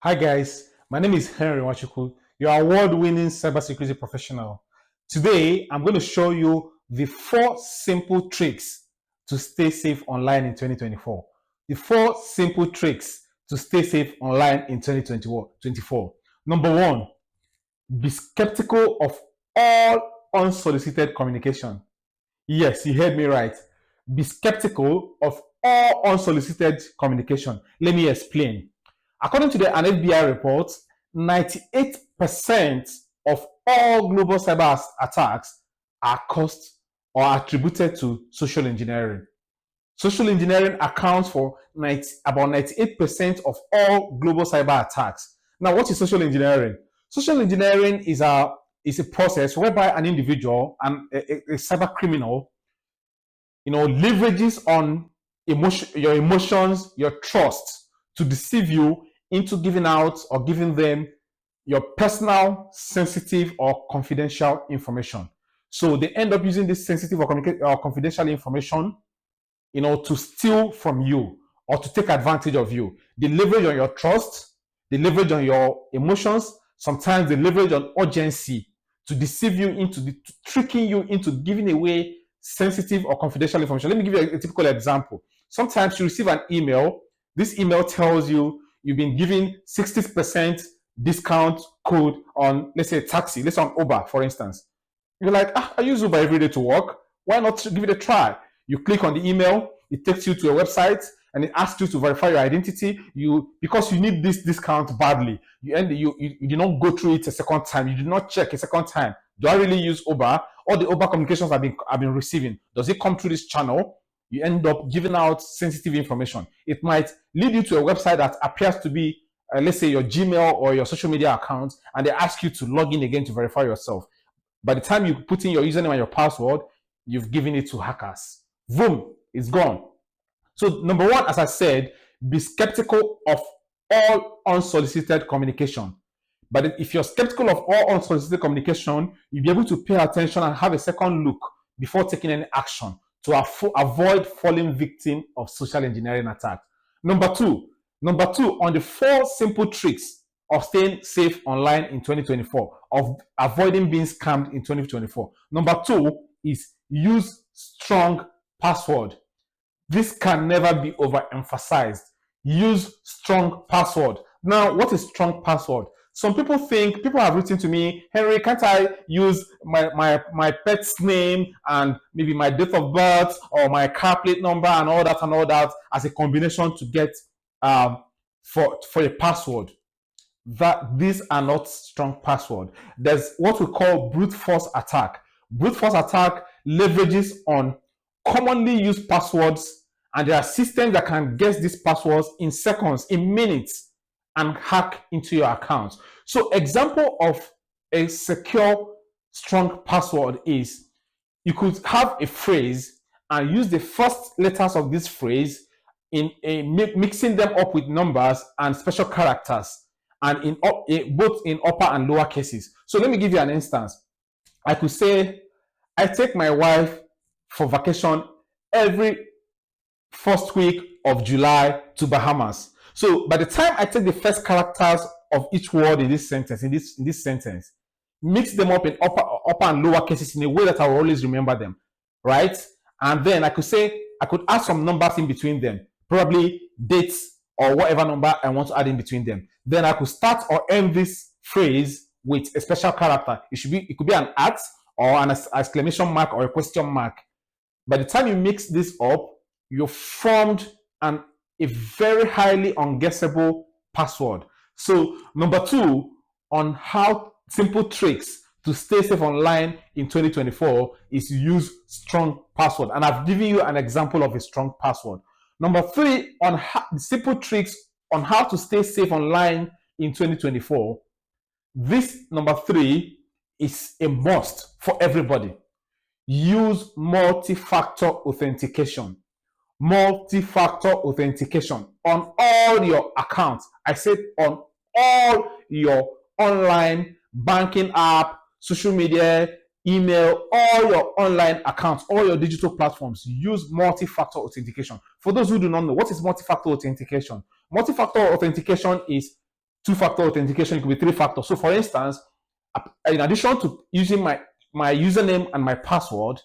Hi guys, my name is Henry Wachuku, your award-winning cybersecurity professional. Today, I'm going to show you the 4 simple tricks to stay safe online in 2024. The 4 simple tricks to stay safe online in 2024. Number one, be skeptical of all unsolicited communication. Yes, you heard me right. Be skeptical of all unsolicited communication. Let me explain. According to an FBI report, 98% of all global cyber attacks are caused or attributed to social engineering. Social engineering accounts for about 98% of all global cyber attacks. Now, what is social engineering? Social engineering is a process whereby an individual and a cyber criminal, leverages on your emotions, your trust to deceive you into giving out or giving them your personal, sensitive, or confidential information. So they end up using this sensitive or confidential information, to steal from you or to take advantage of you. They leverage on your trust, they leverage on your emotions, sometimes they leverage on urgency to deceive you into tricking you into giving away sensitive or confidential information. Let me give you a typical example. Sometimes you receive an email. This email tells you you've been given 60% discount code on, let's say, a taxi. Let's say on Uber, for instance. You're like, I use Uber every day to work. Why not give it a try? You click on the email, it takes you to a website, and it asks you to verify your identity. Because you need this discount badly, you did not go through it a second time. You did not check a second time. Do I really use Uber? All the Uber communications I've been receiving, does it come through this channel? You end up giving out sensitive information. It might lead you to a website that appears to be, let's say, your Gmail or your social media account, and they ask you to log in again to verify yourself. By the time you put in your username and your password, you've given it to hackers. Boom, it's gone. So number one, as I said, be skeptical of all unsolicited communication. But if you're skeptical of all unsolicited communication, you'll be able to pay attention and have a second look before taking any action to avoid falling victim of social engineering attacks. Number two, on the 4 simple tricks of staying safe online in 2024, of avoiding being scammed in 2024. Number 2 is use strong password. This can never be overemphasized. Use strong password. Now, what is strong password? Some people have written to me, Henry, can't I use my pet's name and maybe my date of birth or my car plate number and all that as a combination to get for a password? That these are not strong password. There's what we call brute force attack. Brute force attack leverages on commonly used passwords, and there are systems that can guess these passwords in seconds, in minutes, and hack into your account. So example of a secure strong password is you could have a phrase and use the first letters of this phrase mixing them up with numbers and special characters, and both in upper and lower cases. So let me give you an instance. I could say, I take my wife for vacation every first week of July to Bahamas. So by the time I take the first characters of each word in this sentence, mix them up in upper and lower cases in a way that I will always remember them, right? And then I could add some numbers in between them, probably dates or whatever number I want to add in between them. Then I could start or end this phrase with a special character. It could be an at or an exclamation mark or a question mark. By the time you mix this up, you've formed a very highly unguessable password. So number 2 on how simple tricks to stay safe online in 2024 is use strong password. And I've given you an example of a strong password. Number 3 on simple tricks on how to stay safe online in 2024. This number 3 is a must for everybody. Use multi-factor authentication. Multi-factor authentication on all your accounts. I said on all your online banking app, social media, email, all your online accounts, all your digital platforms. Use multi-factor authentication. For those who do not know, what is multi-factor authentication? Multi-factor authentication is two-factor authentication, it could be three-factor. So for instance, in addition to using my username and my password,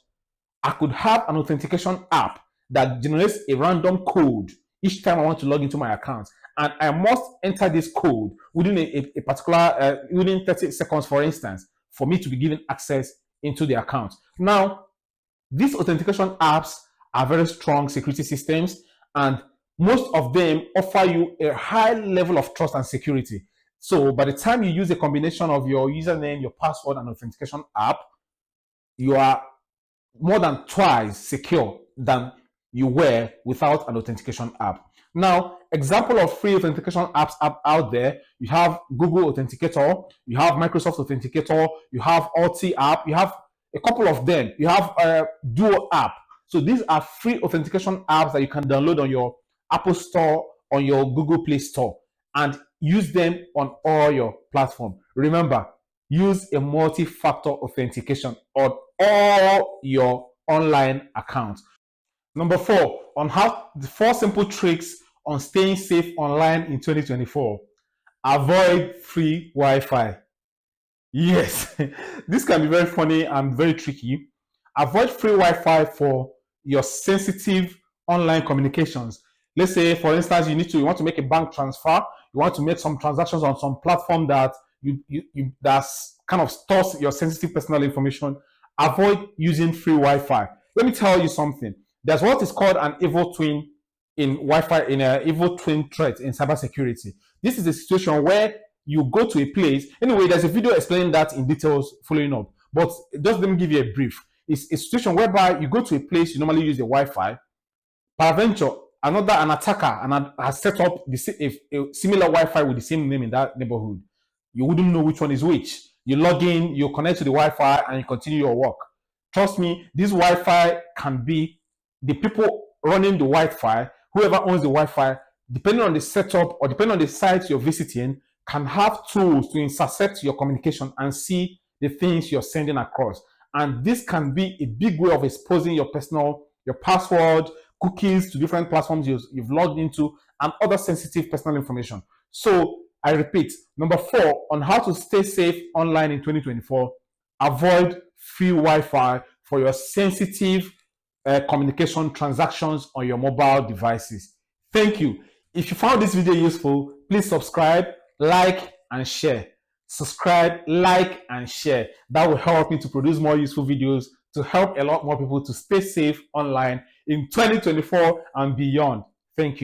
I could have an authentication app that generates a random code each time I want to log into my account. And I must enter this code within a particular, within 30 seconds, for instance, for me to be given access into the account. Now, these authentication apps are very strong security systems, and most of them offer you a high level of trust and security. So by the time you use a combination of your username, your password, and authentication app, you are more than twice secure than you were without an authentication app. Now, example of free authentication apps out there, you have Google Authenticator, you have Microsoft Authenticator, you have Authy app, you have a couple of them. You have Duo app. So these are free authentication apps that you can download on your Apple Store, on your Google Play Store, and use them on all your platforms. Remember, use a multi-factor authentication on all your online accounts. Number 4, on how the 4 simple tricks on staying safe online in 2024. Avoid free Wi-Fi. Yes, this can be very funny and very tricky. Avoid free Wi-Fi for your sensitive online communications. Let's say, for instance, you want to make a bank transfer, you want to make some transactions on some platform that that's kind of stores your sensitive personal information. Avoid using free Wi-Fi. Let me tell you something. There's what is called an evil twin in Wi-Fi, in an evil twin threat in cybersecurity. This is a situation where you go to a place. Anyway, there's a video explaining that in details following up, but just let me give you a brief. It's a situation whereby you go to a place, you normally use the Wi-Fi. Peradventure, an attacker has set up a similar Wi-Fi with the same name in that neighborhood. You wouldn't know which one is which. You log in, you connect to the Wi-Fi, and you continue your work. Trust me, this Wi-Fi can be the people running the Wi-Fi, whoever owns the Wi-Fi, depending on the setup or depending on the site you're visiting, can have tools to intercept your communication and see the things you're sending across. And this can be a big way of exposing your password, cookies to different platforms you've logged into, and other sensitive personal information. So I repeat, number 4, on how to stay safe online in 2024, avoid free Wi-Fi for your sensitive communication transactions on your mobile devices. Thank you. If you found this video useful, please subscribe, like, and share. Subscribe, like, and share. That will help me to produce more useful videos to help a lot more people to stay safe online in 2024 and beyond. Thank you.